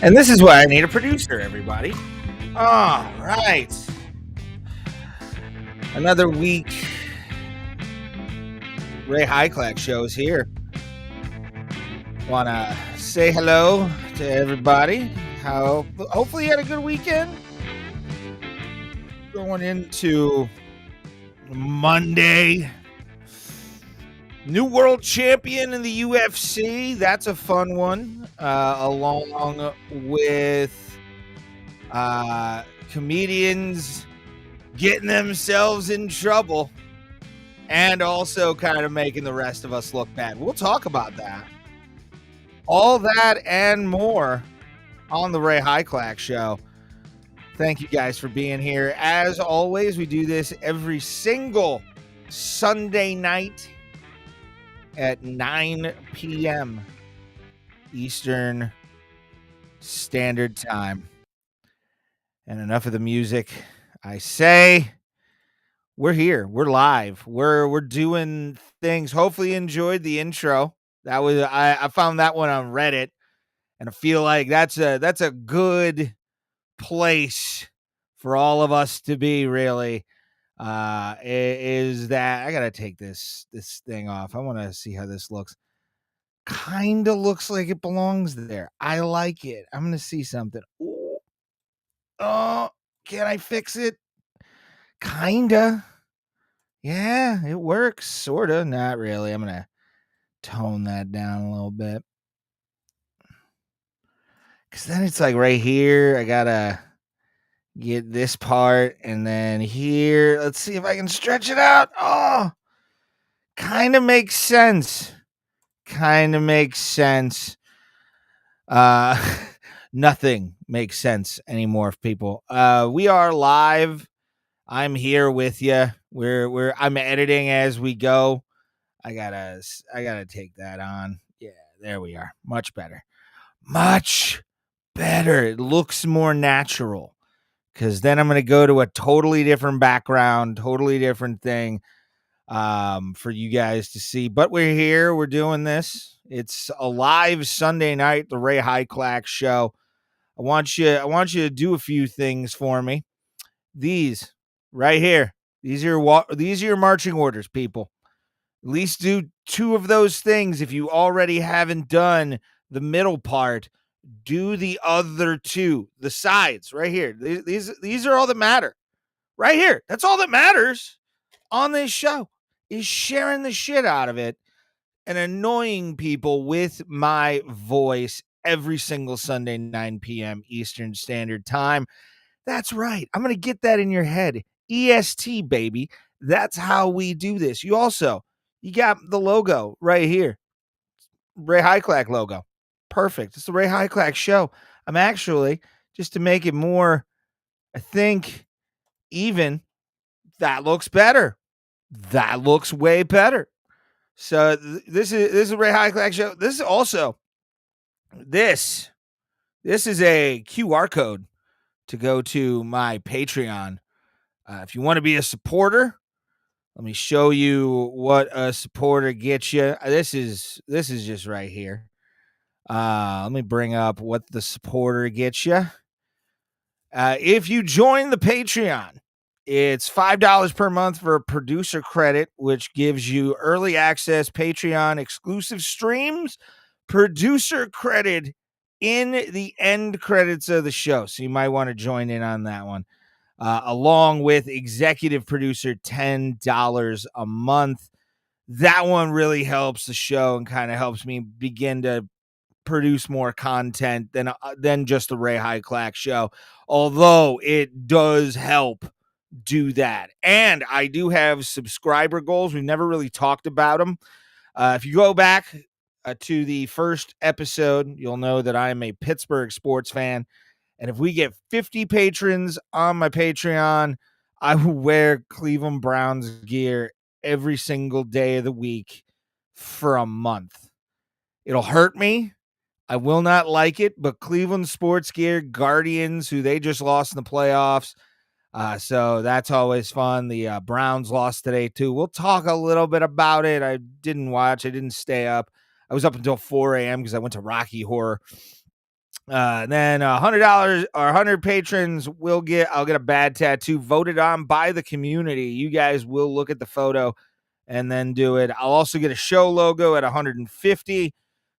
And this is why I need a producer, everybody. All right. Another week. Ray Highclack show is here. Want to say hello to everybody. Hopefully you had a good weekend. Going into Monday. New world champion in the UFC. That's a fun one. Along with comedians getting themselves in trouble and also kind of making the rest of us look bad. We'll talk about that. All that and more on the Ray Highclack show. Thank you guys for being here. As always, we do this every single Sunday night at 9 p.m. Eastern Standard Time. And enough of the music. I say we're here. We're live. We're doing things. Hopefully you enjoyed the intro. That was I found that one on Reddit, and I feel like that's a good place for all of us to be, really. Is that I gotta take this thing off. I want to see how this looks. Kind of looks like it belongs there. I like it. I'm gonna see something. Ooh. Oh, can I fix it? Kinda. Yeah, it works. Sorta. Not really. I'm gonna tone that down a little bit. Cause then it's like right here. I gotta get this part, and then here. Let's see if I can stretch it out. Oh, kind of makes sense. Kind of makes sense. Nothing makes sense anymore, people. We are live. I'm here with you. I'm editing as we go. I gotta take that on. Yeah, there we are. Much better. Much better. It looks more natural. Because then I'm gonna go to a totally different background, totally different thing for you guys to see. But we're here. We're doing this. It's a live Sunday night, the Ray Highclack show. I want you to do a few things for me. These right here. These are your marching orders, people. At least do two of those things. If you already haven't done the middle part, do the other two. The sides right here. These are all that matter. Right here. That's all that matters on this show is sharing the shit out of it and annoying people with my voice every single Sunday, 9 p.m. Eastern Standard Time. That's right. I'm going to get that in your head. EST, baby. That's how we do this. You got the logo right here. Ray Highclack logo. Perfect. It's the Ray Highclack show. I'm actually, just to make it more, I think, even, that looks better. That looks way better. So this is a Ray Highclack show. This is also, this is a QR code to go to my Patreon. If you want to be a supporter, let me show you what a supporter gets you. This is just right here. Let me bring up what the supporter gets you. If you join the Patreon, it's $5 per month for a producer credit, which gives you early access, Patreon exclusive streams, producer credit in the end credits of the show. So you might want to join in on that one. Along with executive producer, $10 a month. That one really helps the show and kind of helps me begin to produce more content than just the Ray Highclack show. Although it does help do that. And I do have subscriber goals. We've never really talked about them. If you go back to the first episode, you'll know that I am a Pittsburgh sports fan. And if we get 50 patrons on my Patreon, I will wear Cleveland Browns gear every single day of the week for a month. It'll hurt me. I will not like it, but Cleveland sports gear, Guardians, who they just lost in the playoffs. So that's always fun. The Browns lost today, too. We'll talk a little bit about it. I didn't watch. I didn't stay up. I was up until 4 a.m. because I went to Rocky Horror. Then $100 or 100 patrons I'll get a bad tattoo voted on by the community. You guys will look at the photo and then do it. I'll also get a show logo at 150.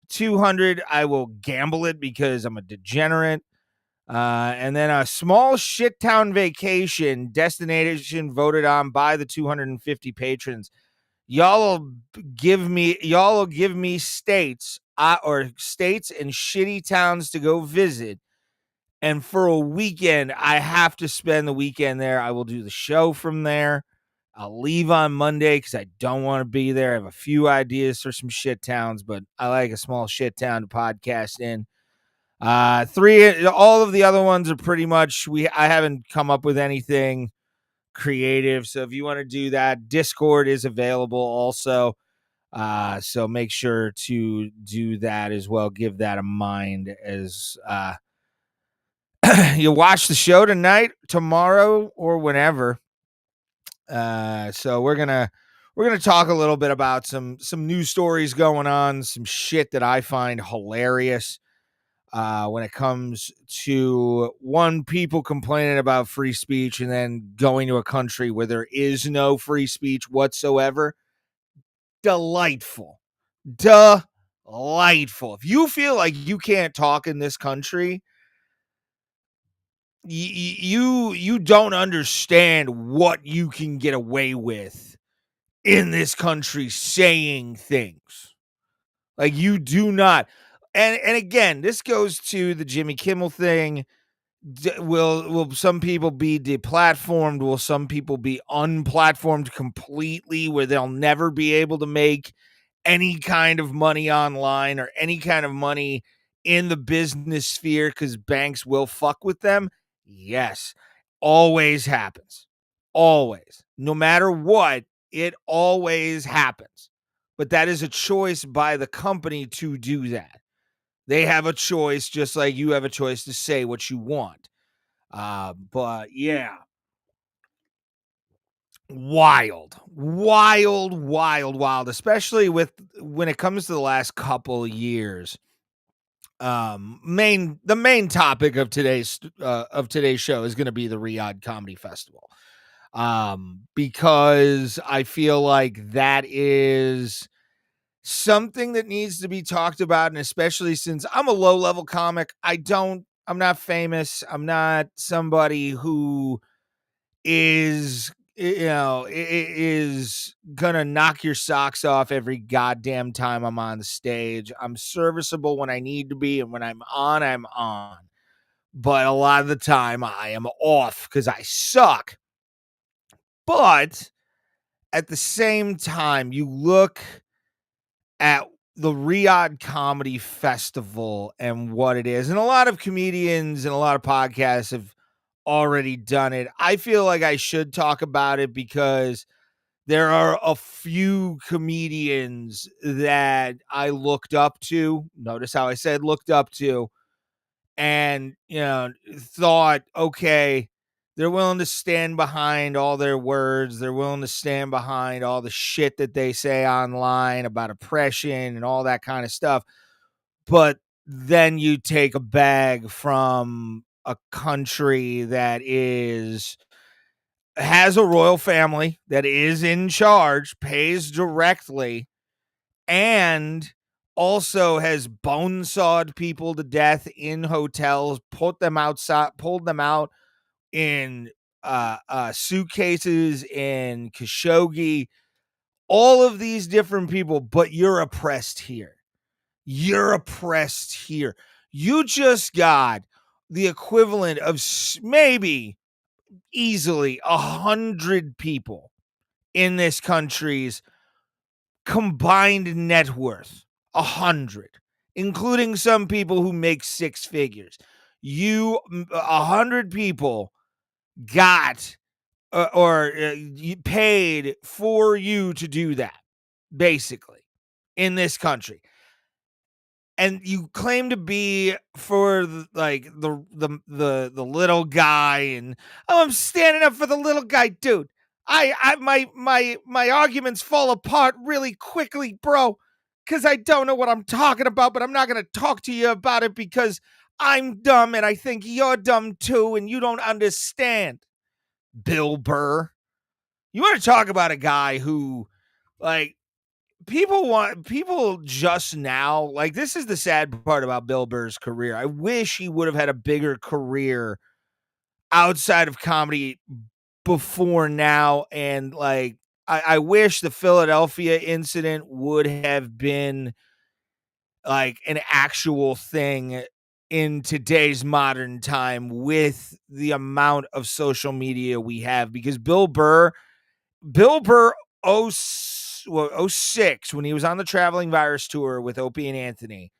200, I will gamble it because I'm a degenerate. And then a small shit town vacation destination voted on by the 250 patrons. Y'all will give me states or states and shitty towns to go visit. And for a weekend, I have to spend the weekend there. I will do the show from there. I'll leave on Monday because I don't want to be there. I have a few ideas for some shit towns, but I like a small shit town to podcast in. All of the other ones are pretty much, I haven't come up with anything creative. So if you want to do that, Discord is available also. So make sure to do that as well. Give that a mind as you watch the show tonight, tomorrow, or whenever. So we're gonna talk a little bit about some news stories going on, some shit that I find hilarious. When it comes to people complaining about free speech and then going to a country where there is no free speech whatsoever. Delightful. If you feel like you can't talk in this country, you don't understand what you can get away with in this country saying things. Like, you do not. And again, this goes to the Jimmy Kimmel thing. Will some people be deplatformed? Will some people be unplatformed completely, where they'll never be able to make any kind of money online or any kind of money in the business sphere because banks will fuck with them? Yes. Always happens. Always. No matter what, it always happens. But that is a choice by the company to do that. They have a choice, just like you have a choice to say what you want. But yeah, wild, especially when it comes to the last couple of years. The main topic of today's show is going to be the Riyadh Comedy Festival. Because I feel like that is something that needs to be talked about, and especially since I'm a low-level comic, I'm not famous. I'm not somebody who is gonna knock your socks off every goddamn time I'm on the stage. I'm serviceable when I need to be, and when I'm on. But a lot of the time I am off because I suck. But at the same time, you look at the Riyadh Comedy Festival and what it is, and a lot of comedians and a lot of podcasts have already done it. I feel like I should talk about it because there are a few comedians that I looked up to. Notice how I said looked up to, and thought, okay, they're willing to stand behind all their words. They're willing to stand behind all the shit that they say online about oppression and all that kind of stuff. But then you take a bag from a country that has a royal family that is in charge, pays directly, and also has bone-sawed people to death in hotels, pulled them out in suitcases in Khashoggi, all of these different people, but you're oppressed here. You just got the equivalent of maybe easily 100 people in this country's combined net worth. 100, including some people who make six figures. 100 people got you paid for you to do that, basically, in this country. And you claim to be for the little guy, and I'm standing up for the little guy, dude. My arguments fall apart really quickly, bro, because I don't know what I'm talking about, but I'm not going to talk to you about it because I'm dumb and I think you're dumb too and you don't understand. Bill Burr. You want to talk about a guy who, like, people just now, like, this is the sad part about Bill Burr's career. I wish he would have had a bigger career outside of comedy before now. And, like, I wish the Philadelphia incident would have been like an actual thing in today's modern time with the amount of social media we have, because Bill Burr oh, oh 06, when he was on the Traveling Virus tour with Opie and Anthony,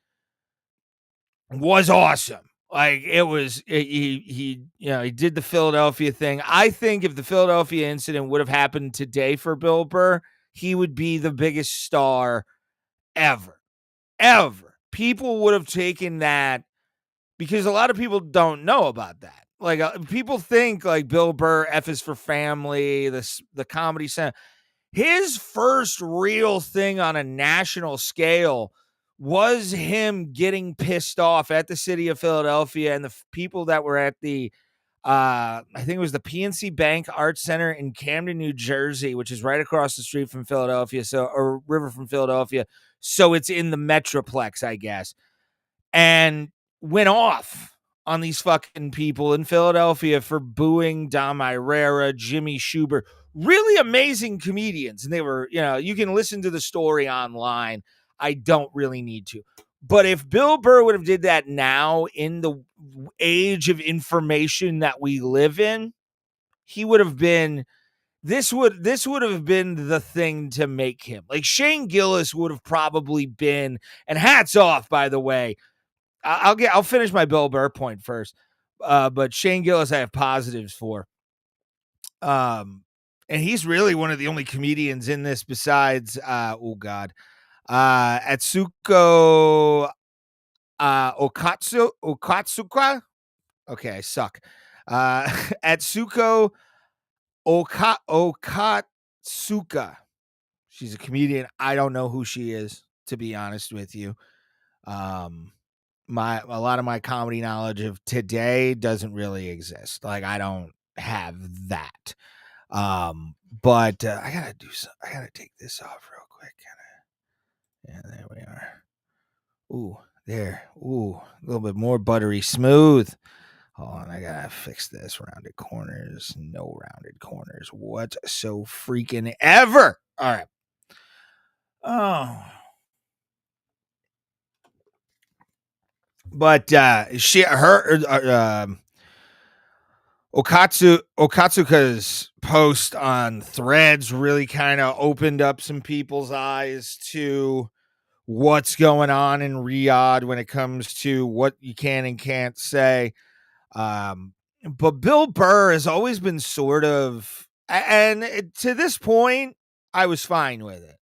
was awesome. Like, it was, he did the Philadelphia thing. I think if the Philadelphia incident would have happened today for Bill Burr, he would be the biggest star ever. People would have taken that, because a lot of people don't know about that. Like, people think like Bill Burr, F is for Family, the Comedy Center. His first real thing on a national scale was him getting pissed off at the city of Philadelphia and the people that were at the I think it was the PNC Bank Arts Center in Camden, New Jersey, which is right across the street from Philadelphia, or river from Philadelphia. So it's in the Metroplex, I guess, and went off on these fucking people in Philadelphia for booing Dom Irrera, Jimmy Schubert, really amazing comedians. And they were, you can listen to the story online. I don't really need to. But if Bill Burr would have did that now in the age of information that we live in, he would have been, this would have been the thing to make him. Like, Shane Gillis would have probably been, and hats off, by the way. I'll finish my Bill Burr point first. But Shane Gillis, I have positives for. And he's really one of the only comedians in this besides, Atsuko Okatsuka. Okay, I suck. Atsuko Okatsuka. She's a comedian. I don't know who she is, to be honest with you. A lot of my comedy knowledge of today doesn't really exist. Like, I don't have that. But I gotta take this off real quick. Yeah, there we are. Ooh, there. Ooh, a little bit more buttery smooth. Hold on, I gotta fix this. Rounded corners, no rounded corners. What so freaking ever? All right. Oh. But Okatsuka's post on Threads really kind of opened up some people's eyes to what's going on in Riyadh when it comes to what you can and can't say. But Bill Burr has always been sort of, and to this point, I was fine with it.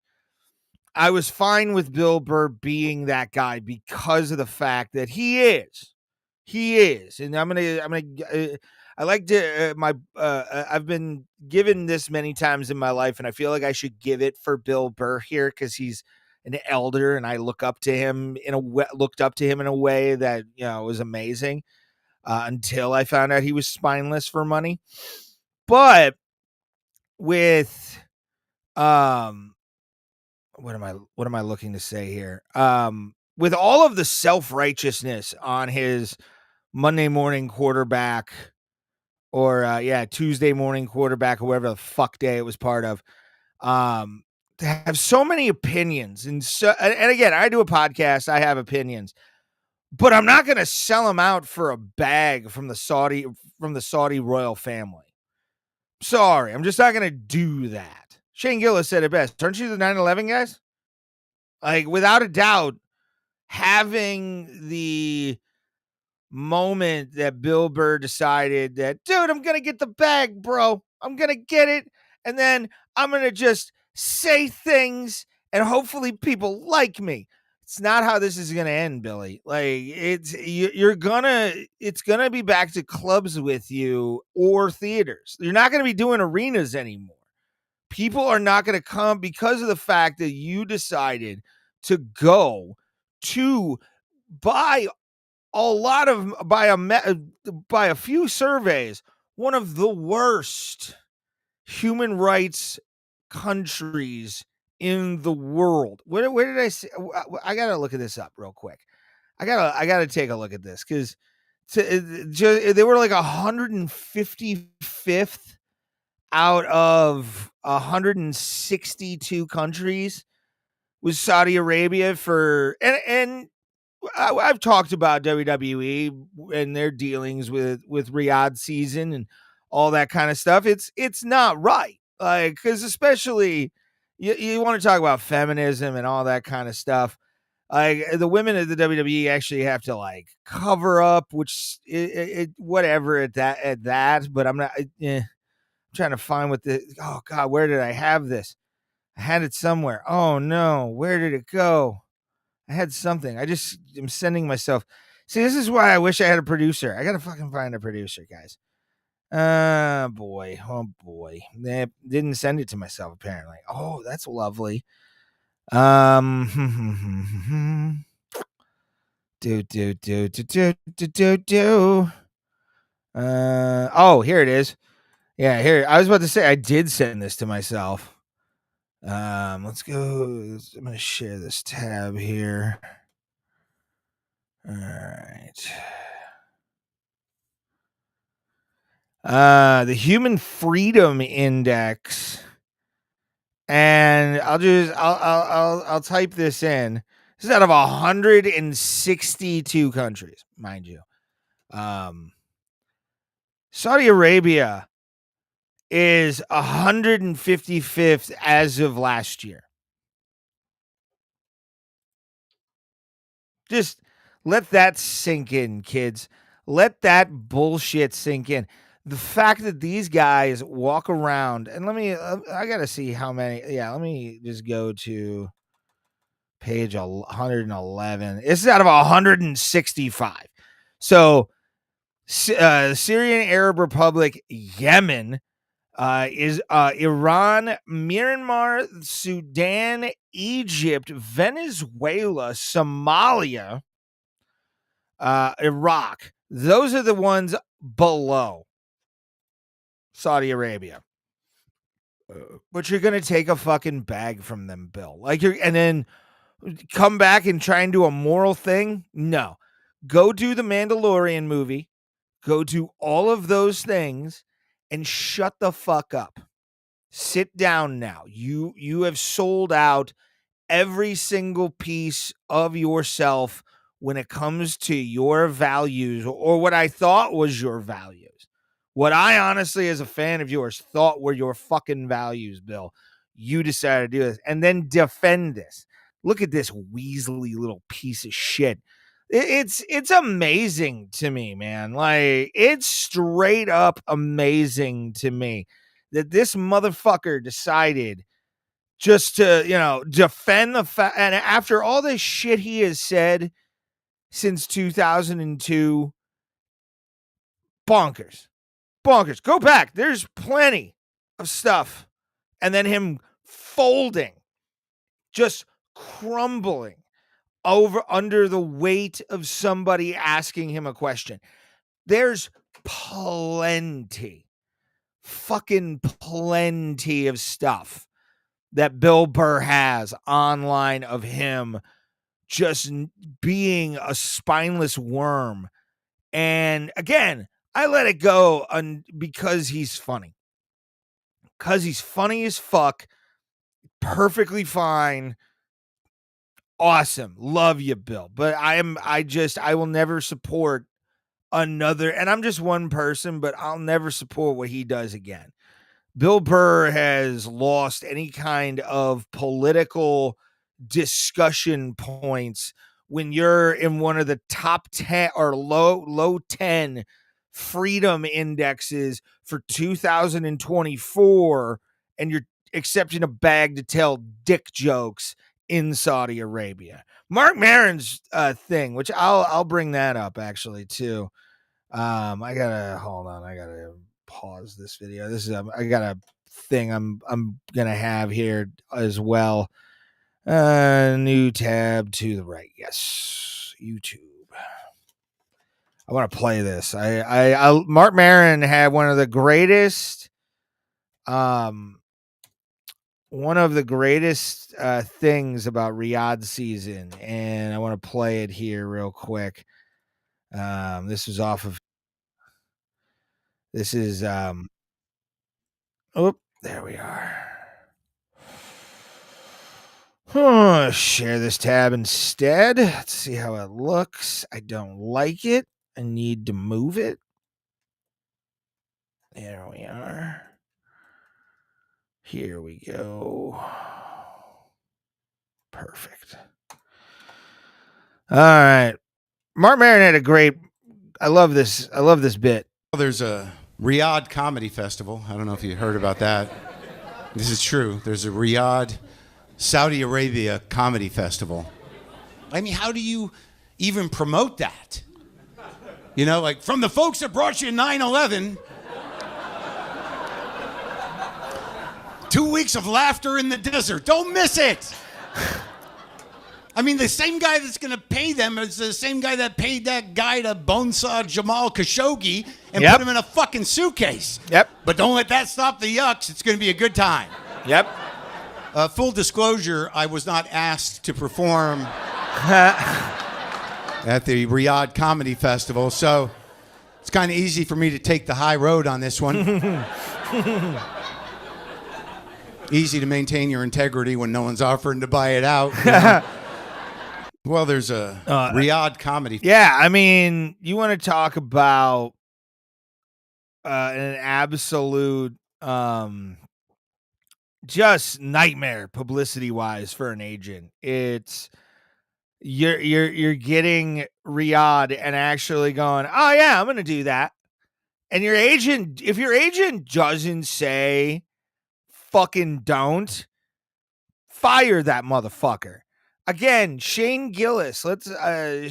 I was fine with Bill Burr being that guy because of the fact that he is. And I like to, I've been given this many times in my life, and I feel like I should give it for Bill Burr here because he's an elder, and I looked up to him in a way that, was amazing, until I found out he was spineless for money. But with, what am I looking to say here? With all of the self-righteousness on his Monday morning quarterback, or Tuesday morning quarterback, whoever the fuck day it was part of, to have so many opinions, and again, I do a podcast, I have opinions, but I'm not going to sell them out for a bag from the Saudi royal family. Sorry, I'm just not going to do that. Shane Gillis said it best. Aren't you the 9/11 guys? Like, without a doubt, having the moment that Bill Burr decided that, dude, I'm going to get the bag, bro. I'm going to get it. And then I'm going to just say things and hopefully people like me. It's not how this is going to end, Billy. Like, it's going to be back to clubs with you or theaters. You're not going to be doing arenas anymore. People are not going to come because of the fact that you decided to go to buy by a few surveys, one of the worst human rights countries in the world. Where did I see? I gotta look at this up real quick. I gotta take a look at this because they were like 155th out of 162 countries was Saudi Arabia for and I've talked about WWE and their dealings with Riyadh season and all that kind of stuff. It's not right, like, because especially you want to talk about feminism and all that kind of stuff. Like the women of the WWE actually have to like cover up, which whatever at that. But I'm not. I'm trying to find what the. Oh God, where did I have this? I had it somewhere. Oh no, where did it go? I had something. I just am sending myself. See, this is why I wish I had a producer. I gotta fucking find a producer, guys. Oh boy. They didn't send it to myself apparently. Oh, that's lovely. Do. Oh, here it is. Yeah, here. I was about to say I did send this to myself. Let's go. I'm gonna share this tab here. All right. The Human Freedom Index, and I'll type this in. This is out of 162 countries, mind you. Saudi Arabia is 155th as of last year. Just let that sink in, kids. Let that bullshit sink in. The fact that these guys walk around, and I got to see how many. Yeah, let me just go to page 111. This is out of 165. So, Syrian Arab Republic, Yemen, is Iran, Myanmar, Sudan, Egypt, Venezuela, Somalia, Iraq. Those are the ones below Saudi Arabia. But you're going to take a fucking bag from them, Bill. And then come back and try and do a moral thing? No. Go do the Mandalorian movie. Go do all of those things and shut the fuck up. Sit down now. You have sold out every single piece of yourself when it comes to your values, or what I thought was your values. What I honestly, as a fan of yours, thought were your fucking values, Bill. You decided to do this and then defend this. Look at this weaselly little piece of shit. It's amazing to me, man. Like, it's straight up amazing to me that this motherfucker decided just to, defend the fact. And after all this shit he has said since 2002, bonkers. Go back. There's plenty of stuff. And then him folding, just crumbling under the weight of somebody asking him a question. There's fucking plenty of stuff that Bill Burr has online of him just being a spineless worm. And again, I let it go because he's funny. Because he's funny as fuck. Perfectly fine. Awesome. Love you, Bill. But I will never support another, and I'm just one person, but I'll never support what he does again. Bill Burr has lost any kind of political discussion points when you're in one of the top 10 or low 10 freedom indexes for 2024, and you're accepting a bag to tell dick jokes in Saudi Arabia. Mark Maron's thing, which I'll bring that up actually too. I gotta pause this video. This is I got a thing I'm gonna have here as well. New tab to the right. Yes, YouTube. I want to play this. Mark Maron had one of the greatest things about Riyadh season, and I want to play it here real quick. This is there we are. Share this tab instead. Let's see how it looks. I don't like it. I need to move it. There we are. Here we go. Perfect. All right. Mark Maron had a great. I love this bit. There's a Riyadh Comedy Festival. I don't know if you heard about that. This is true. There's a Riyadh, Saudi Arabia Comedy Festival. I mean, how do you even promote that? You know, like, from the folks that brought you 9/11, 2 weeks of laughter in the desert. Don't miss it. I mean, the same guy that's going to pay them is the same guy that paid that guy to bonesaw Jamal Khashoggi and put him in a fucking suitcase. Yep. But don't let that stop the yucks. It's going to be a good time. Yep. Full disclosure, I was not asked to perform at the Riyadh Comedy Festival, so it's kind of easy for me to take the high road on this one. Easy to maintain your integrity when no one's offering to buy it out. You know? Well, there's a Riyadh Comedy. Yeah, I mean, you want to talk about an absolute just nightmare publicity-wise for an agent. It's you're getting Riyadh and actually going, oh yeah, I'm gonna do that. And your agent, if your agent doesn't say fucking don't, fire that motherfucker. Again, Shane Gillis. Let's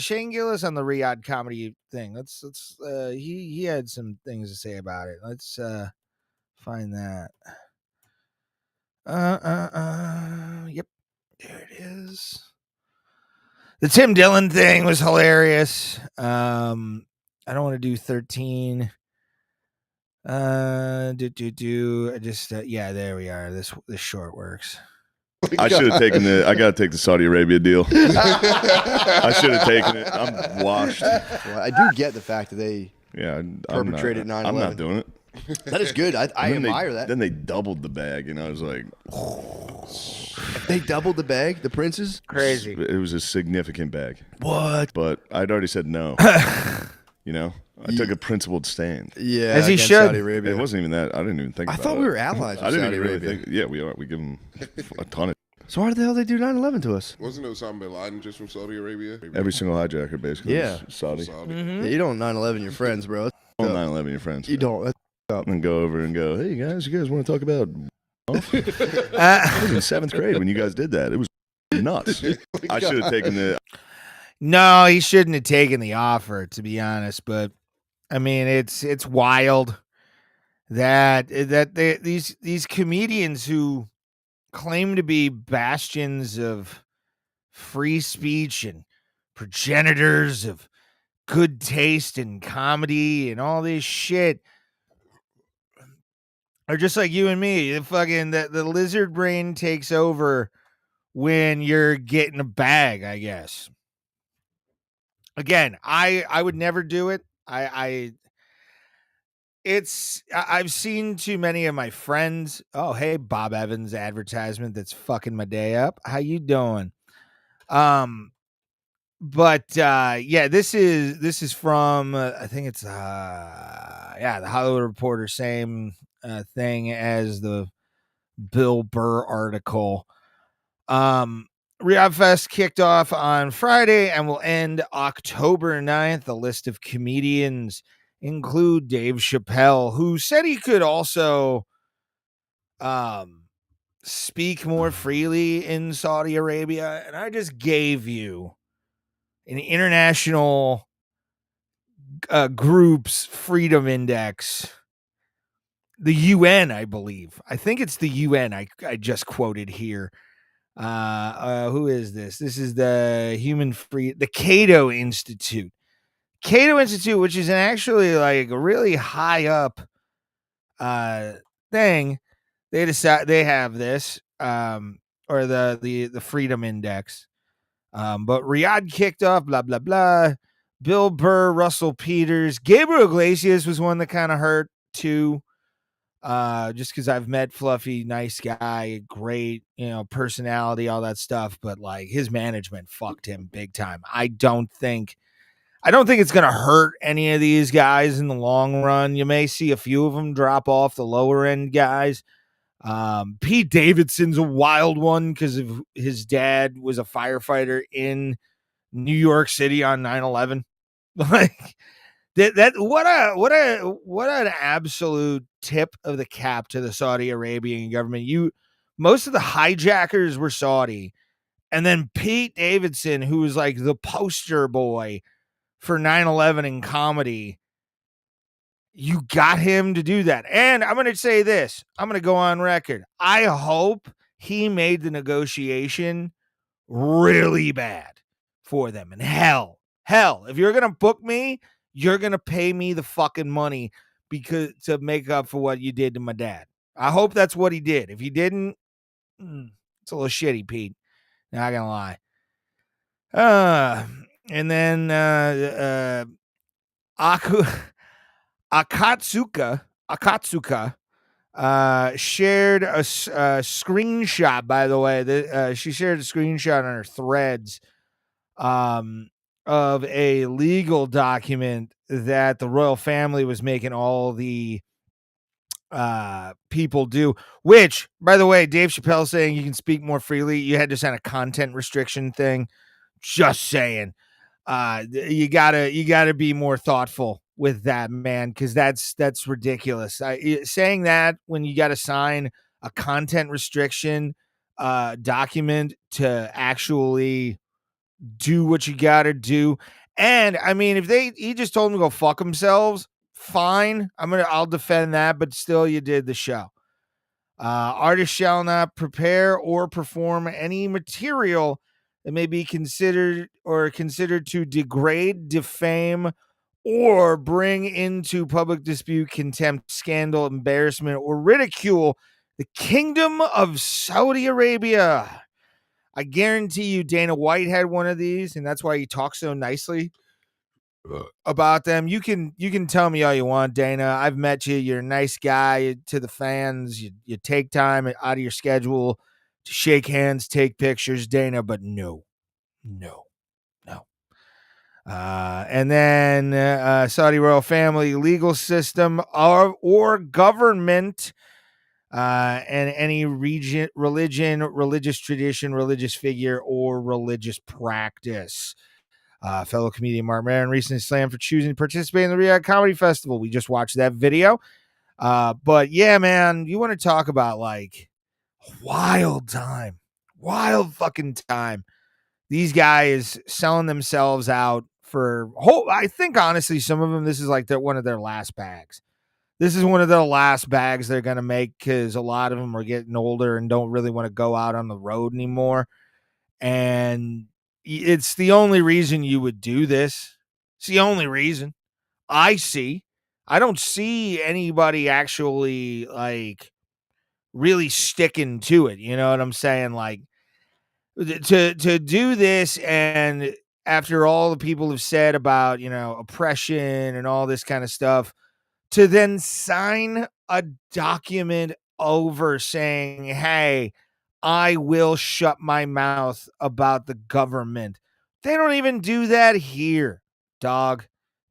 Shane Gillis on the Riyadh comedy thing. Let's he had some things to say about it. Let's find that. Yep. There it is. The Tim Dillon thing was hilarious. I don't want to do 13. I just yeah, there we are. This short works. I should have taken the. I gotta take the Saudi Arabia deal. I should have taken it. I'm washed. Well, I do get the fact that they perpetrated 9/11. I'm not doing it. That is good. I admire that. Then they doubled the bag, and I was like, they doubled the bag. The princes, crazy. It was a significant bag. What? But I'd already said no. You know, I took a principled stand. Yeah, as he should. Saudi Arabia. It wasn't even that. I didn't even think. I about thought it. we were allies with I didn't Saudi even really Arabia. think. Yeah, we are. We give them a ton of. So why the hell they do 9/11 to us? Wasn't Osama bin Laden just from Saudi Arabia? Every single hijacker basically. Yeah. Was Saudi. Yeah, you don't 9/11 your friends, bro. Don't 9/11 your friends. You don't. That's up. And go over and go, hey guys, you guys want to talk about? I was in 7th grade when you guys did that. It was nuts. I should have taken the. No, he shouldn't have taken the offer, to be honest. But I mean, it's wild that these comedians who claim to be bastions of free speech and progenitors of good taste and comedy and all this shit are just like you and me. The lizard brain takes over when you're getting a bag, I guess. Again, I would never do it. I've seen too many of my friends. Oh, hey, Bob Evans advertisement that's fucking my day up. How you doing? But yeah, this is from I think it's the Hollywood Reporter, same thing as the Bill Burr article. Riyadh Fest kicked off on Friday and will end October 9th. A list of comedians include Dave Chappelle, who said he could also speak more freely in Saudi Arabia. And I just gave you an international group's freedom index. The UN, I believe. I think it's the UN I just quoted here. Who is this? This is the the Cato Institute. Cato Institute, which is actually like a really high up thing, they decide they have this or the Freedom Index. But Riyadh kicked off, blah blah blah. Bill Burr, Russell Peters, Gabriel Iglesias was one that kind of hurt too. Just because I've met Fluffy, nice guy, great, personality, all that stuff, but like his management fucked him big time. I don't think it's gonna hurt any of these guys in the long run. You may see a few of them drop off, the lower end guys. Pete Davidson's a wild one because of his dad was a firefighter in New York City on 9/11. Like that what an absolute tip of the cap to the Saudi Arabian government. Most of the hijackers were Saudi, and then Pete Davidson, who was like the poster boy for 9/11 in comedy, you got him to do that. And I'm going to say this. I'm going to go on record. I hope he made the negotiation really bad for them. And hell, if you're going to book me, you're going to pay me the fucking money because to make up for what you did to my dad. I hope that's what he did. If he didn't, it's a little shitty, Pete. Not going to lie. And then Akatsuka shared a screenshot, by the way. She shared a screenshot on her threads of a legal document that the royal family was making all the people do, which, by the way, Dave Chappelle saying you can speak more freely. You had to sign a content restriction thing. Just saying. You gotta be more thoughtful with that, man, because that's ridiculous. Saying that when you got to sign a content restriction document to actually do what you got to do. And I mean, if he just told them to go fuck themselves, fine. I'll defend that, but still, you did the show. Artists shall not prepare or perform any material that may be considered to degrade, defame, or bring into public dispute, contempt, scandal, embarrassment, or ridicule the Kingdom of Saudi Arabia. I guarantee you Dana White had one of these, and that's why he talks so nicely about them. You can tell me all you want, Dana. I've met you. You're a nice guy to the fans. You take time out of your schedule to shake hands, take pictures, Dana, but no. And then Saudi royal family, legal system, or government, and any religion, religious tradition, religious figure, or religious practice. Fellow comedian Mark Maron recently slammed for choosing to participate in the Riyadh Comedy Festival. We just watched that video. But yeah, man, you want to talk about like wild fucking time. These guys selling themselves out for I think honestly, some of them, this is like one of their last bags. This is one of the last bags they're going to make because a lot of them are getting older and don't really want to go out on the road anymore. And it's the only reason you would do this. It's the only reason I see. I don't see anybody actually like really sticking to it. You know what I'm saying? Like to do this, and after all the people have said about, oppression and all this kind of stuff, to then sign a document over saying, hey, I will shut my mouth about the government. They don't even do that here, dog.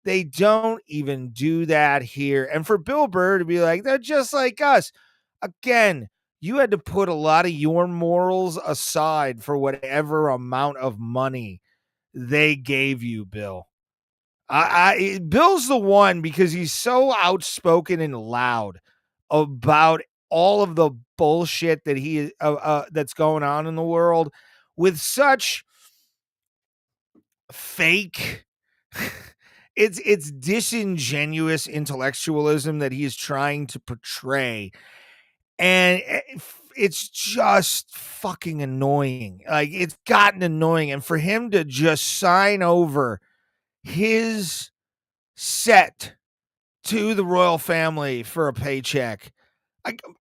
They don't even do that here. And for Bill Burr to be like, they're just like us. Again, you had to put a lot of your morals aside for whatever amount of money they gave you, Bill. Bill's the one because he's so outspoken and loud about all of the bullshit that he that's going on in the world with such fake it's disingenuous intellectualism that he is trying to portray, and it's just fucking annoying. Like, it's gotten annoying, and for him to just sign over his set to the royal family for a paycheck.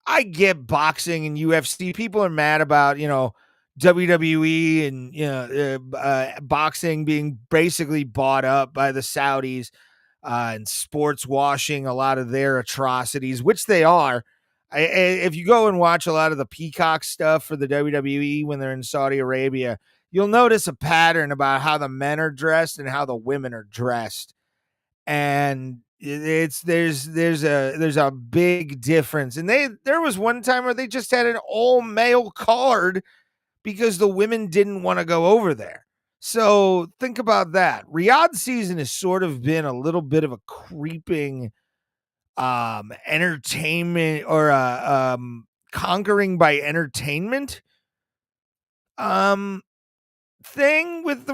I get boxing and UFC. People are mad about, WWE and, boxing being basically bought up by the Saudis and sports washing a lot of their atrocities, which they are. If you go and watch a lot of the Peacock stuff for the WWE when they're in Saudi Arabia, you'll notice a pattern about how the men are dressed and how the women are dressed. And there's a big difference. And there was one time where they just had an all male card because the women didn't want to go over there. So think about that. Riyadh season has sort of been a little bit of a creeping entertainment or conquering by entertainment thing with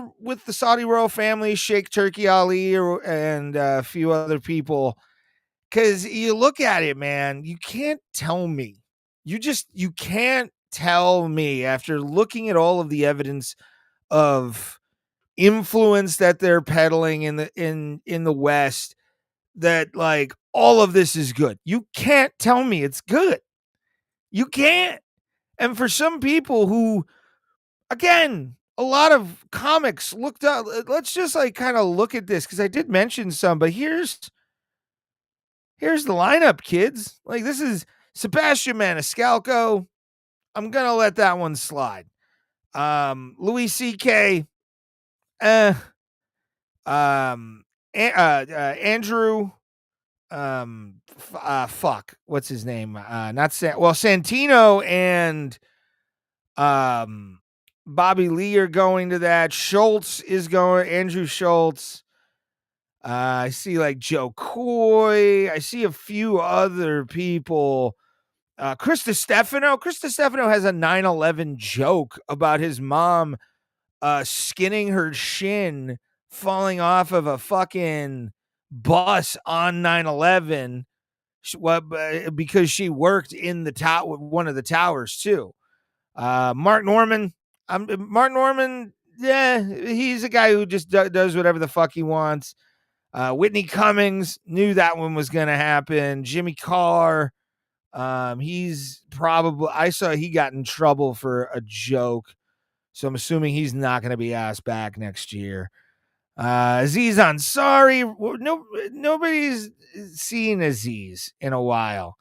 the Saudi royal family, Sheikh Turki Ali and a few other people. Because you look at it, man, you can't tell me. You can't tell me after looking at all of the evidence of influence that they're peddling in the West that like all of this is good. You can't tell me it's good. You can't. And for some people who, again, a lot of comics looked up. Let's just like kind of look at this because I did mention some, but here's the lineup, kids. Like this is Sebastian Maniscalco. I'm gonna let that one slide. Louis C.K. Andrew. Fuck. What's his name? Not Santino and Bobby Lee are going to that. Schultz is going. Andrew Schultz. I see like Joe Coy. I see a few other people. Chris Stefano. Chris Stefano has a 9/11 joke about his mom skinning her shin falling off of a fucking bus on 9/11 because she worked in the one of the towers too. Mark Norman. Mark Norman, yeah, he's a guy who just does whatever the fuck he wants. Whitney Cummings, knew that one was going to happen. Jimmy Carr, he's probably, I saw he got in trouble for a joke, so I'm assuming he's not going to be asked back next year. Aziz Ansari, nobody's seen Aziz in a while.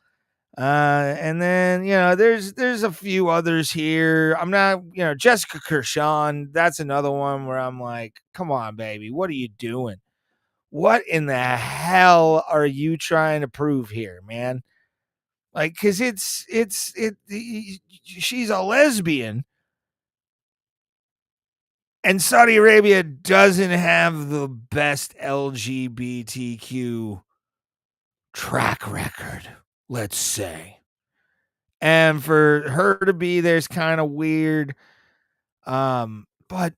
And then, there's a few others here. I'm not, Jessica Kershaw, that's another one where I'm like, come on, baby, what are you doing? What in the hell are you trying to prove here, man? Like, cause she's a lesbian and Saudi Arabia doesn't have the best LGBTQ track record, let's say. And for her to be there is kind of weird. But,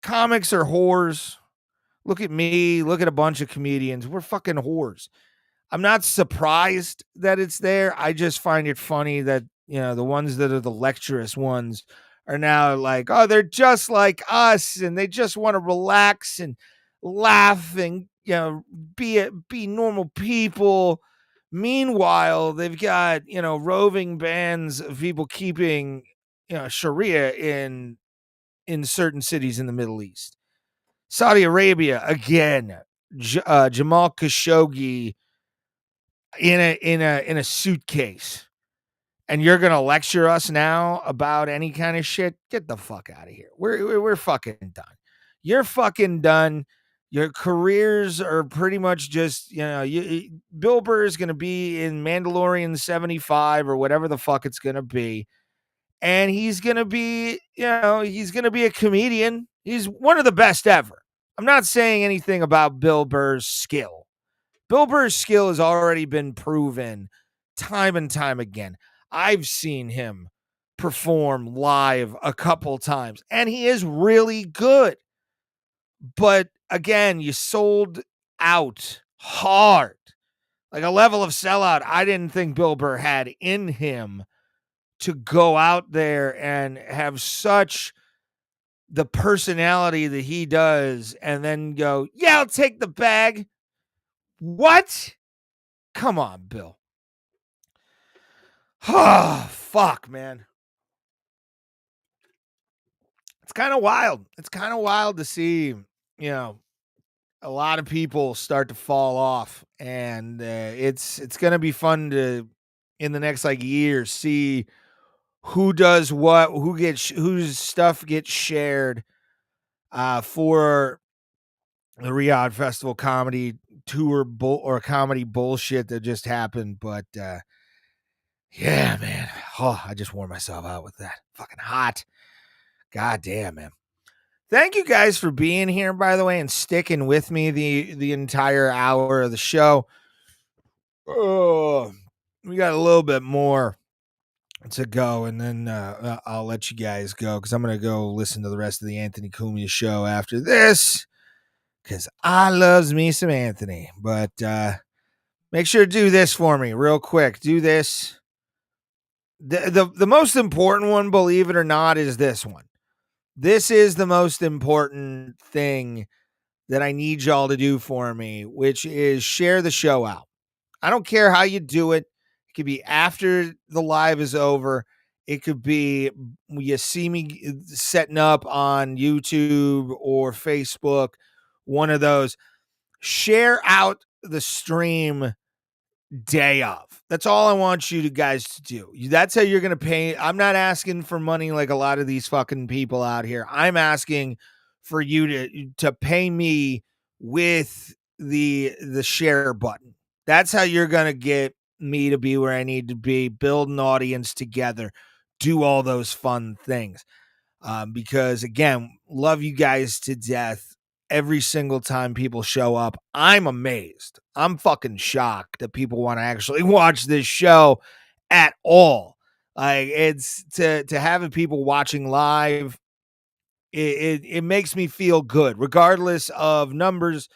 comics are whores. Look at me. Look at a bunch of comedians. We're fucking whores. I'm not surprised that it's there. I just find it funny that, the ones that are the lecturous ones are now like, oh, they're just like us and they just want to relax and laugh and, be normal people. Meanwhile, they've got, roving bands of people keeping, Sharia in certain cities in the Middle East. Saudi Arabia, again, Jamal Khashoggi in a suitcase. And you're going to lecture us now about any kind of shit? Get the fuck out of here. We're fucking done. You're fucking done. Your careers are pretty much just, Bill Burr is going to be in Mandalorian 75 or whatever the fuck it's going to be. And he's going to be, he's going to be a comedian. He's one of the best ever. I'm not saying anything about Bill Burr's skill. Bill Burr's skill has already been proven time and time again. I've seen him perform live a couple times, and he is really good. But again, you sold out hard, like a level of sellout I didn't think Bill Burr had in him to go out there and have such the personality that he does and then go, yeah, I'll take the bag. What? Come on, Bill. Oh, fuck, man. It's kind of wild. It's kind of wild to see, a lot of people start to fall off, and it's going to be fun to, in the next year, see who does what, whose stuff gets shared for the Riyadh Festival Comedy Tour or comedy bullshit that just happened. But yeah, man, I just wore myself out with that. Fucking hot. God damn, man. Thank you guys for being here, by the way, and sticking with me the entire hour of the show. Oh, we got a little bit more to go, and then I'll let you guys go because I'm going to go listen to the rest of the Anthony Cumia show after this because I loves me some Anthony. But make sure to do this for me real quick. Do this. The most important one, believe it or not, is this one. This is the most important thing that I need y'all to do for me, which is share the show out. I don't care how you do it. It could be after the live is over. It could be you see me setting up on YouTube or Facebook, one of those. Share out the stream day of. That's all I want you guys to do. That's how you're going to pay. I'm not asking for money like a lot of these fucking people out here. I'm asking for you to pay me with the share button. That's how you're going to get me to be where I need to be, build an audience together, do all those fun things. Because again, love you guys to death. Every single time people show up, I'm amazed. I'm fucking shocked that people want to actually watch this show at all. Like, it's to having people watching live. It makes me feel good, regardless of numbers.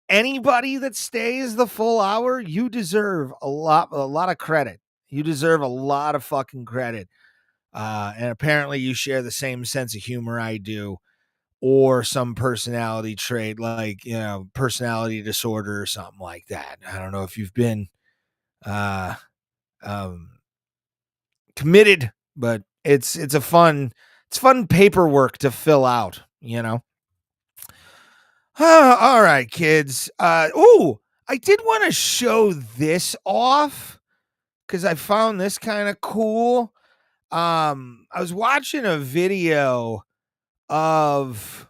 Anybody that stays the full hour, you deserve a lot of credit. You deserve a lot of fucking credit. And apparently you share the same sense of humor I do, or some personality trait, like, personality disorder or something like that. I don't know if you've been committed, but it's fun paperwork to fill out, all right, kids. I did want to show this off because I found this kind of cool. I was watching a video of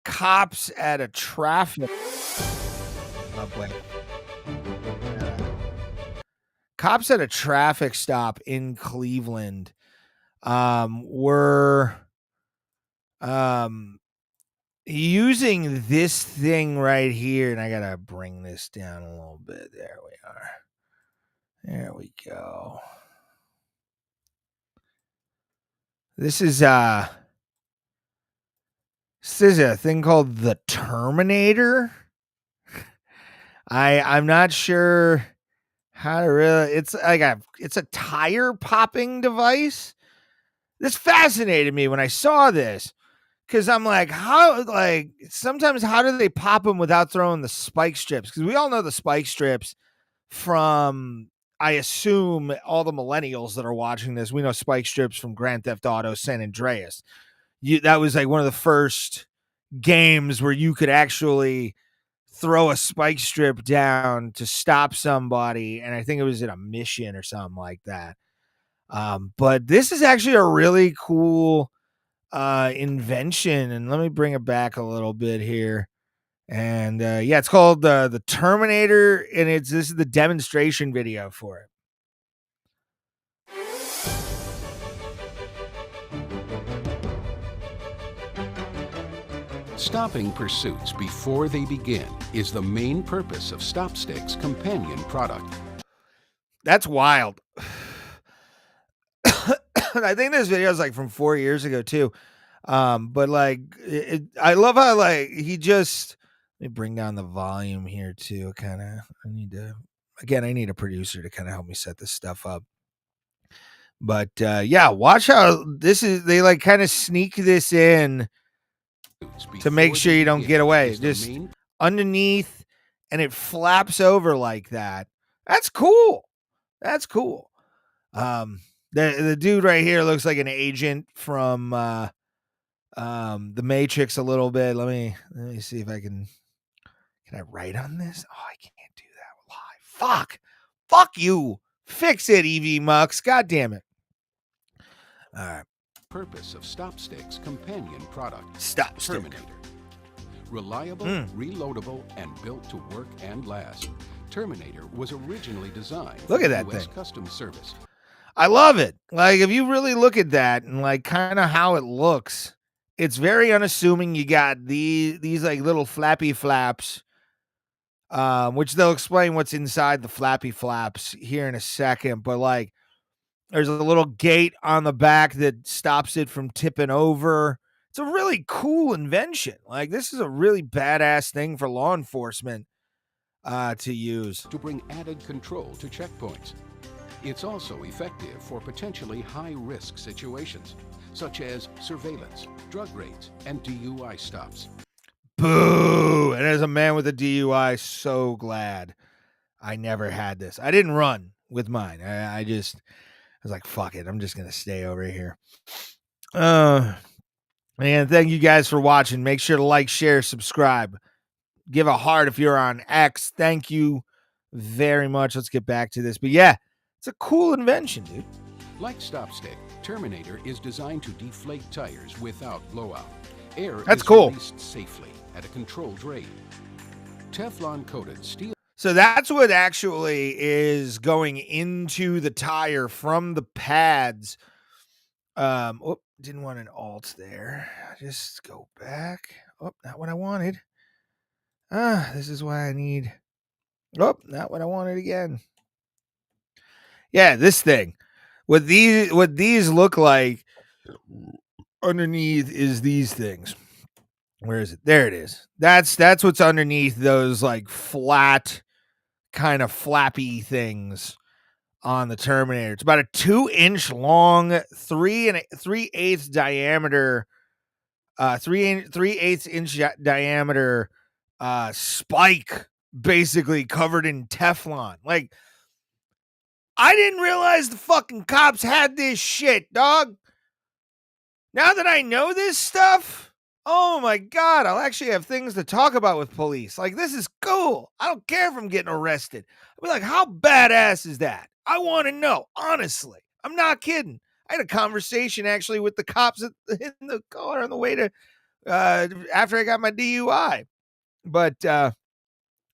cops at a traffic cops at a traffic stop in Cleveland were using this thing right here, and I gotta bring this down a little bit. There we are. There we go. This is a thing called the Terminator. I'm not sure how to really. It's it's a tire popping device. This fascinated me when I saw this because I'm like, sometimes how do they pop them without throwing the spike strips? Because we all know the spike strips from, I assume, all the millennials that are watching this. We know spike strips from Grand Theft Auto San Andreas. That was like one of the first games where you could actually throw a spike strip down to stop somebody, and I think it was in a mission or something like that. But this is actually a really cool invention, and let me bring it back a little bit here. And it's called the Terminator, and this is the demonstration video for it. Stopping pursuits before they begin is the main purpose of Stopstick's companion product. That's wild. I think this video is like from 4 years ago too. But like, I love how he just, let me bring down the volume here too. I need a producer to kind of help me set this stuff up. But yeah, watch how this is. They like kind of sneak this in to make sure you don't get away. Just underneath, and it flaps over like that. That's cool. That's cool. The dude right here looks like an agent from the Matrix a little bit. Let me see if I can I write on this? Oh, I can't do that live. Fuck you. Fix it, EV Mux. God damn it. All right. Purpose of Stopstick's companion product, Stopstick. Terminator. Reliable, reloadable, and built to work and last. Terminator was originally designed Look for at that US thing. Customs Service. I love it. Like, if you really look at that and like kind of how it looks, it's very unassuming. You got these like little flappy flaps, which they'll explain what's inside the flappy flaps here in a second. But like, there's a little gate on the back that stops it from tipping over. It's a really cool invention. Like, this is a really badass thing for law enforcement to use. To bring added control to checkpoints. It's also effective for potentially high-risk situations, such as surveillance, drug raids, and DUI stops. Boo! And as a man with a DUI, so glad I never had this. I didn't run with mine. I was like, fuck it. I'm just going to stay over here. Man, thank you guys for watching. Make sure to like, share, subscribe. Give a heart if you're on X. Thank you very much. Let's get back to this. But yeah, it's a cool invention, dude. Like Stopstick, Terminator is designed to deflate tires without blowout. Air That's is cool. released safely at a controlled rate. Teflon-coated steel. So that's what actually is going into the tire from the pads. Didn't want an alt there. Just go back. Oh, not what I wanted. This is why I need. Oh, not what I wanted again. Yeah, this thing. What these look like underneath is these things. Where is it? There it is. That's what's underneath those like flat, kind of flappy things on the Terminator. It's about a 2-inch long, 3/8 diameter, 3/8 inch diameter spike, basically covered in Teflon. Like, I didn't realize the fucking cops had this shit, dog. Now that I know this stuff, oh my God, I'll actually have things to talk about with police. Like, this is cool. I don't care if I'm getting arrested. I'll be like, how badass is that? I want to know, honestly. I'm not kidding. I had a conversation actually with the cops in the car on the way to, after I got my DUI. But,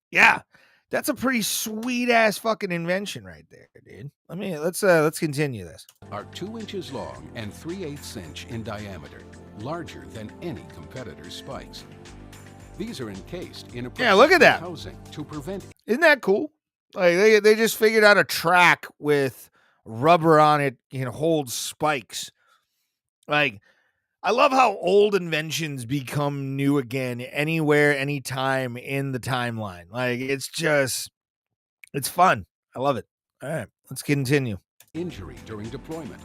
yeah, that's a pretty sweet ass fucking invention right there, dude. Let's continue this. Are 2 inches long and 3/8 inch in diameter, larger than any competitor's spikes. These are encased in a look at that housing to prevent. Isn't that cool? Like they just figured out a track with rubber on it can hold spikes. Like, I love how old inventions become new again anywhere, anytime in the timeline. Like, it's fun. I love it. All right, let's continue. Injury during deployment.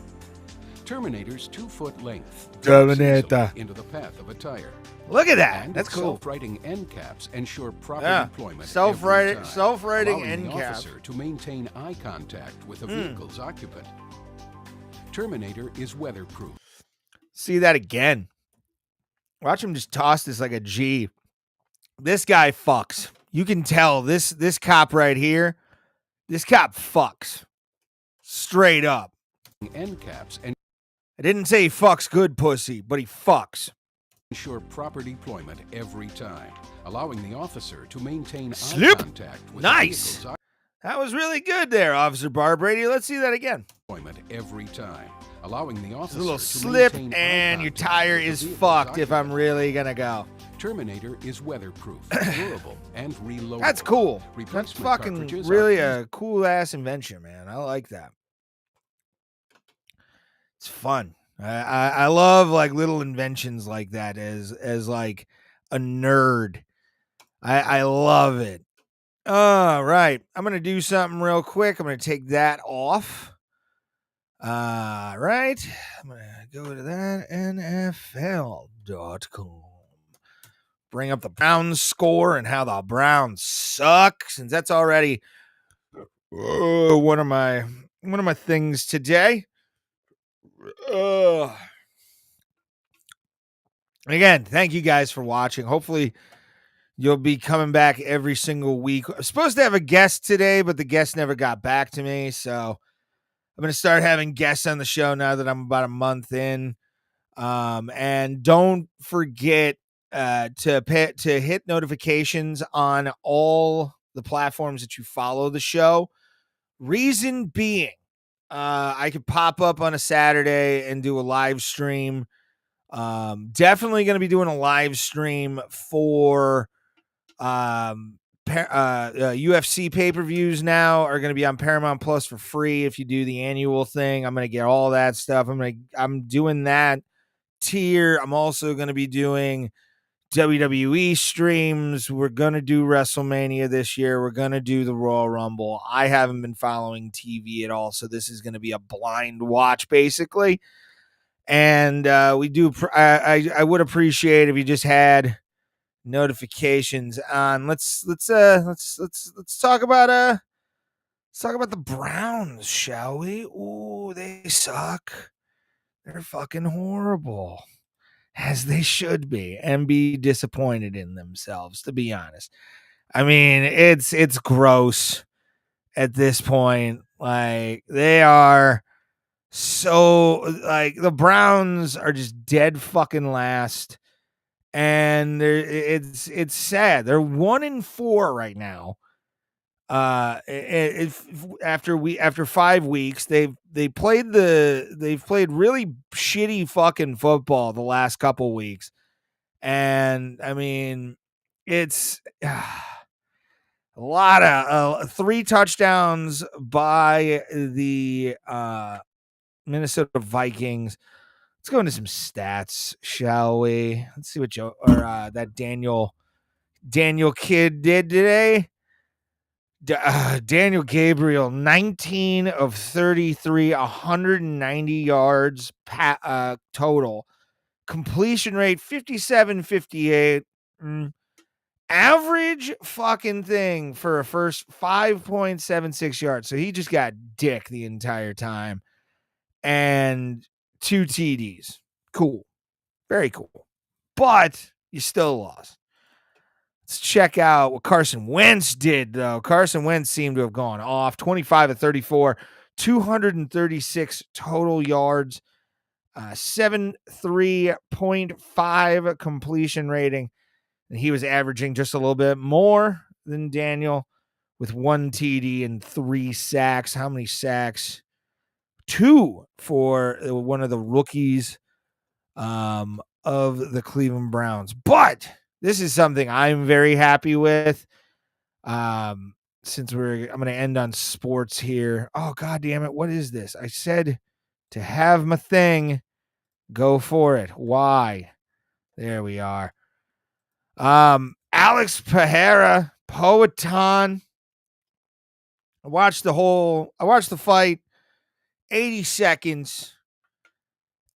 Terminator's 2-foot length Terminator into the path of a tire. Look at that. And That's cool. Self-righting end caps ensure proper deployment. Self-righting end caps officer to maintain eye contact with a vehicle's occupant. Terminator is weatherproof. See that again. Watch him just toss this like a G. This guy fucks. You can tell this cop right here. This cop fucks. Straight up. End caps and I didn't say he fucks good pussy, but he fucks. Ensure proper deployment every time, allowing the officer to maintain Slip. eye contact with Nice. the vehicle's That was really good there, Officer Barbrady. Let's see that again. deployment every time, allowing the officer It's a little to slip maintain eye and your contact tire with the is vehicle's fucked if I'm occupant. really gonna go. Terminator is weatherproof, durable, and reloadable. That's cool. That's Replacement fucking cartridges really are a cool ass invention, man. I like that. It's fun. I love like little inventions like that as like a nerd. I love it. All right. I'm gonna do something real quick. I'm gonna take that off. Right. I'm going to go to that NFL.com. Bring up the Browns score and how the Browns suck, since that's already one of my things today. Again, thank you guys for watching. Hopefully you'll be coming back every single week. I was supposed to have a guest today, but the guest never got back to me, so I'm going to start having guests on the show now that I'm about a month in. And don't forget to hit notifications on all the platforms that you follow the show. Reason being, I could pop up on a Saturday and do a live stream. Definitely going to be doing a live stream for UFC pay-per-views now are going to be on Paramount Plus for free if you do the annual thing. I'm going to get all that stuff. I'm doing that tier. I'm also going to be doing WWE streams. We're going to do WrestleMania this year. We're going to do the Royal Rumble. I haven't been following TV at all, so this is going to be a blind watch basically. And I would appreciate if you just had notifications on. Let's talk about the Browns, shall we? Ooh, they suck. They're fucking horrible, as they should be, and be disappointed in themselves, to be honest. I mean, it's gross at this point. Like, they are so, like, the Browns are just dead fucking last. And it's sad. They're 1-4 right now. After 5 weeks, they've played really shitty fucking football the last couple weeks, and I mean, it's a lot of 3 touchdowns by the Minnesota Vikings. Let's go into some stats, shall we? Let's see what that Daniel kid did today. Daniel Gabriel, 19 of 33, 190 yards total. Completion rate, 57-58. Average fucking thing for a first, 5.76 yards. So he just got dick the entire time. And 2 TDs. Cool. Very cool. But you still lost. Let's check out what Carson Wentz did, though. Carson Wentz seemed to have gone off. 25 of 34, 236 total yards, 73.5 completion rating. And he was averaging just a little bit more than Daniel with 1 TD and 3 sacks. How many sacks? 2 for one of the rookies of the Cleveland Browns. But this is something I'm very happy with. Since I'm going to end on sports here. Oh, God damn it. What is this? I said to have my thing. Go for it. Why? There we are. Alex Pereira, Poatan. I watched the fight, 80 seconds.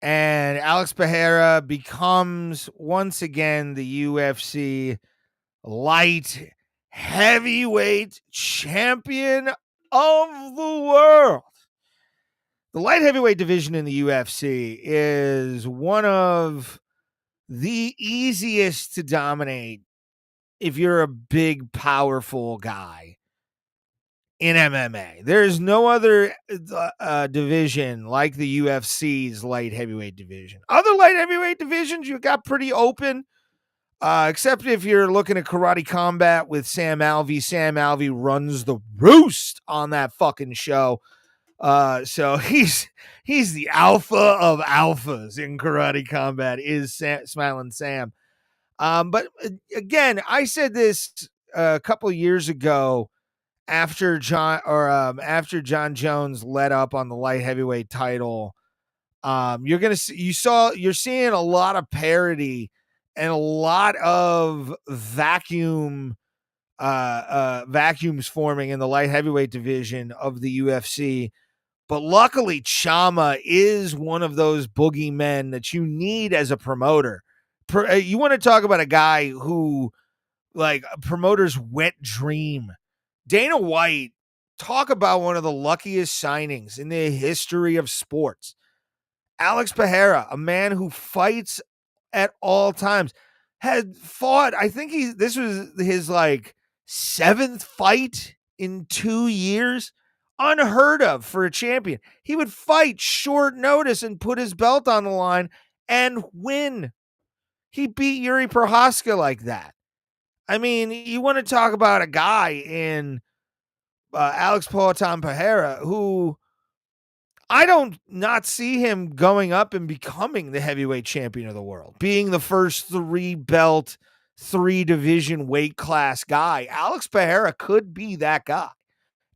And Alex Pereira becomes once again the UFC light heavyweight champion of the world. The light heavyweight division in the UFC is one of the easiest to dominate if you're a big, powerful guy in MMA. There's no other division like the UFC's light heavyweight division. Other light heavyweight divisions, you got pretty open, except if you're looking at Karate Combat with Sam Alvey. Sam Alvey runs the roost on that fucking show. So he's the alpha of alphas in Karate Combat, is Smiling Sam. But again, I said this a couple of years ago after John Jones let up on the light heavyweight title. You're seeing a lot of parody and a lot of vacuums forming in the light heavyweight division of the UFC, But luckily, Chama is one of those boogeymen that you need as a promoter. You want to talk about a guy who, like, a promoter's wet dream. Dana White, talk about one of the luckiest signings in the history of sports. Alex Pereira, a man who fights at all times, had fought, I think this was his like 7th fight in 2 years. Unheard of for a champion. He would fight short notice and put his belt on the line and win. He beat Yuri Prohaska like that. I mean, you want to talk about a guy in Alex Poatan Pereira who I don't not see him going up and becoming the heavyweight champion of the world, being the first 3-belt, 3-division weight class guy. Alex Pereira could be that guy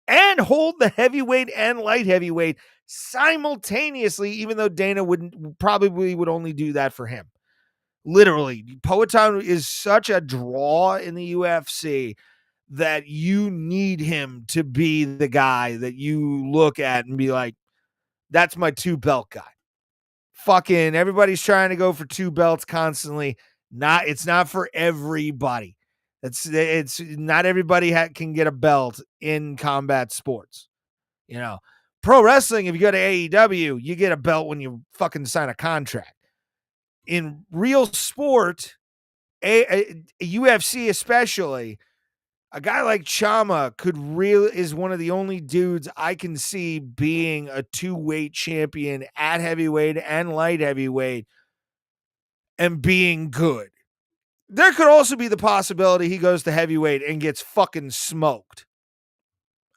and hold the heavyweight and light heavyweight simultaneously, even though Dana would only do that for him. Literally, Poatan is such a draw in the UFC that you need him to be the guy that you look at and be like, that's my 2-belt guy. Fucking everybody's trying to go for 2 belts constantly. It's not for everybody. It's not everybody can get a belt in combat sports. You know, pro wrestling, if you go to AEW, you get a belt when you fucking sign a contract. In real sport, a UFC especially, a guy like Chama is one of the only dudes I can see being a 2-weight champion at heavyweight and light heavyweight and being good. There could also be the possibility he goes to heavyweight and gets fucking smoked.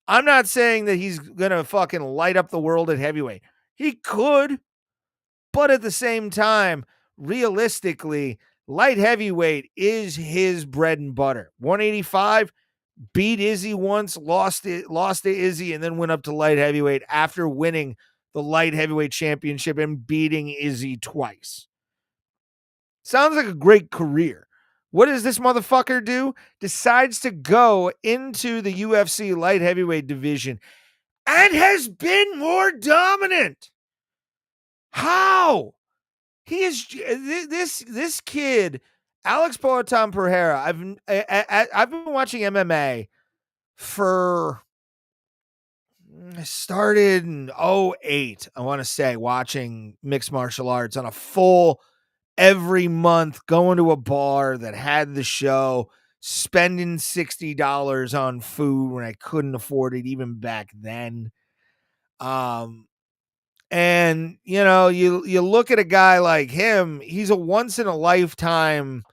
I'm not saying that he's going to fucking light up the world at heavyweight. He could, but at the same time, realistically, light heavyweight is his bread and butter. 185, beat Izzy once, lost to Izzy, and then went up to light heavyweight after winning the light heavyweight championship and beating Izzy twice. Sounds like a great career. What does this motherfucker do? Decides to go into the UFC light heavyweight division and has been more dominant. How? He is this kid, Alex Poatan Pereira. I've been watching MMA for, I started in 2008, I want to say, watching mixed martial arts on a full every month, going to a bar that had the show, spending $60 on food when I couldn't afford it even back then. And you know, you look at a guy like him, he's a once in a lifetime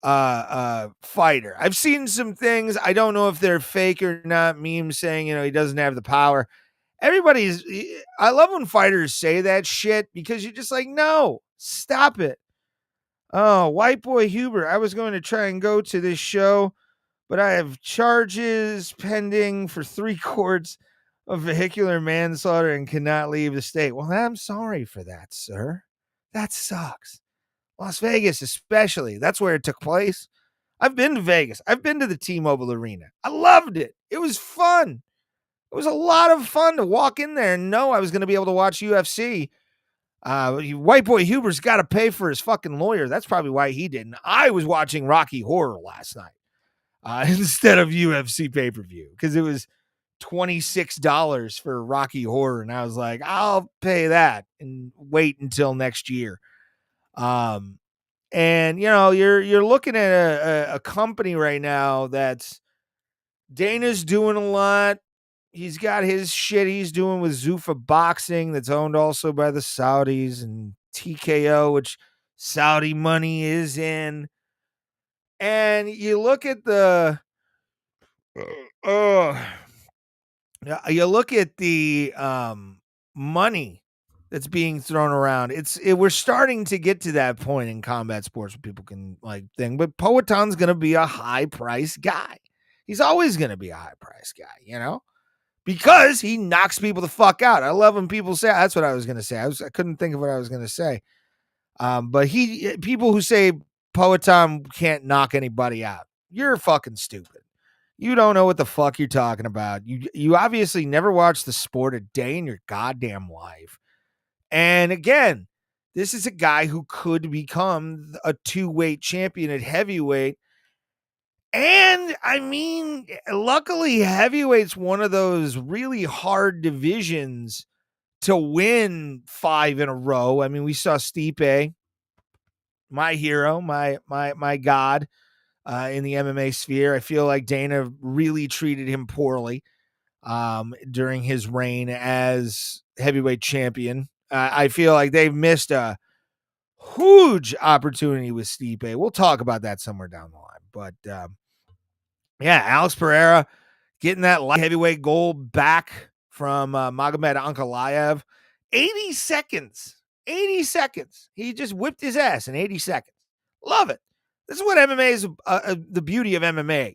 fighter. I've seen some things, I don't know if they're fake or not, memes saying, you know, he doesn't have the power. I love when fighters say that shit because you're just like, no, stop it. Oh, white boy Huber, I was going to try and go to this show, but I have charges pending for 3 courts of vehicular manslaughter and cannot leave the state. Well, I'm sorry for that, sir. That sucks. Las Vegas, especially. That's where it took place. I've been to Vegas. I've been to the T-Mobile Arena. I loved it. It was fun. It was a lot of fun to walk in there and know I was going to be able to watch UFC. White boy Huber's got to pay for his fucking lawyer. That's probably why he didn't. I was watching Rocky Horror last night instead of UFC pay-per-view because it was $26 for Rocky Horror, and I was like, I'll pay that and wait until next year. And you know, you're looking at a company right now that's Dana's doing a lot. He's got his shit he's doing with Zuffa Boxing that's owned also by the Saudis, and TKO, which Saudi money is in. And you look at the money that's being thrown around. We're starting to get to that point in combat sports where people can like think, but Poatan's going to be a high price guy. He's always going to be a high price guy, you know, because he knocks people the fuck out. I love when people say, that's what I was going to say. I couldn't think of what I was going to say. But people who say Poatan can't knock anybody out, you're fucking stupid. You don't know what the fuck you're talking about. You obviously never watched the sport a day in your goddamn life. And again, this is a guy who could become a 2-weight champion at heavyweight. And I mean, luckily, heavyweight's one of those really hard divisions to win 5 in a row. I mean, we saw Stipe, my hero, my god, in the MMA sphere. I feel like Dana really treated him poorly during his reign as heavyweight champion. I feel like they've missed a huge opportunity with Stipe. We'll talk about that somewhere down the line. But yeah, Alex Pereira getting that light heavyweight gold back from Magomed Ankalaev. 80 seconds. 80 seconds. He just whipped his ass in 80 seconds. Love it. This is what MMA is, the beauty of MMA.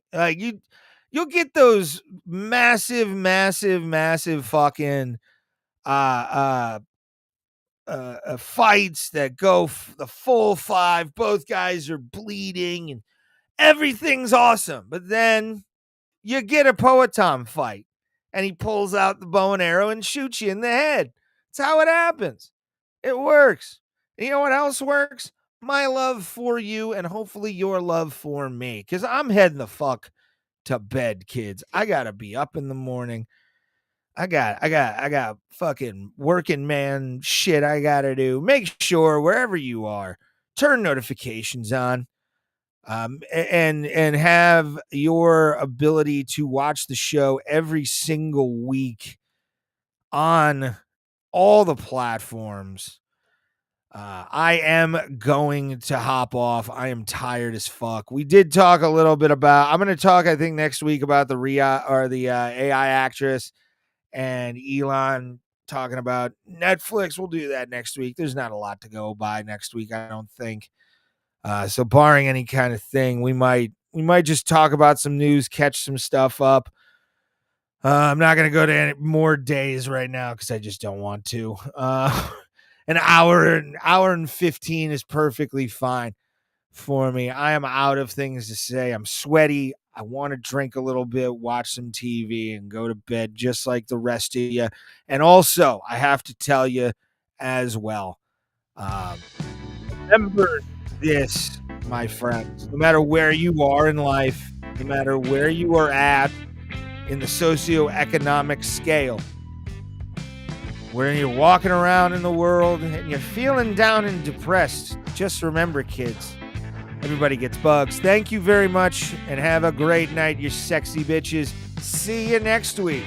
You'll get those massive fucking fights that go the full 5. Both guys are bleeding and everything's awesome. But then you get a Poatan fight and he pulls out the bow and arrow and shoots you in the head. That's how it happens. It works. And you know what else works? My love for you and hopefully your love for me. Because I'm heading the fuck to bed, kids. I gotta be up in the morning. I got fucking working man shit I gotta do. Make sure wherever you are, turn notifications on. And have your ability to watch the show every single week on all the platforms. I am going to hop off. I am tired as fuck. We did talk a little bit about, I'm going to talk, I think, next week about the AI actress and Elon talking about Netflix. We'll do that next week. There's not a lot to go by next week, I don't think. So barring any kind of thing, we might just talk about some news, catch some stuff up. I'm not going to go to any more days right now because I just don't want to. An hour and 15 is perfectly fine for me. I am out of things to say. I'm sweaty. I want to drink a little bit, watch some TV, and go to bed just like the rest of you. And also, I have to tell you as well, remember this, my friends. No matter where you are in life, no matter where you are at in the socioeconomic scale, where you're walking around in the world and you're feeling down and depressed, just remember, kids, everybody gets bugs. Thank you very much and have a great night, you sexy bitches. See you next week.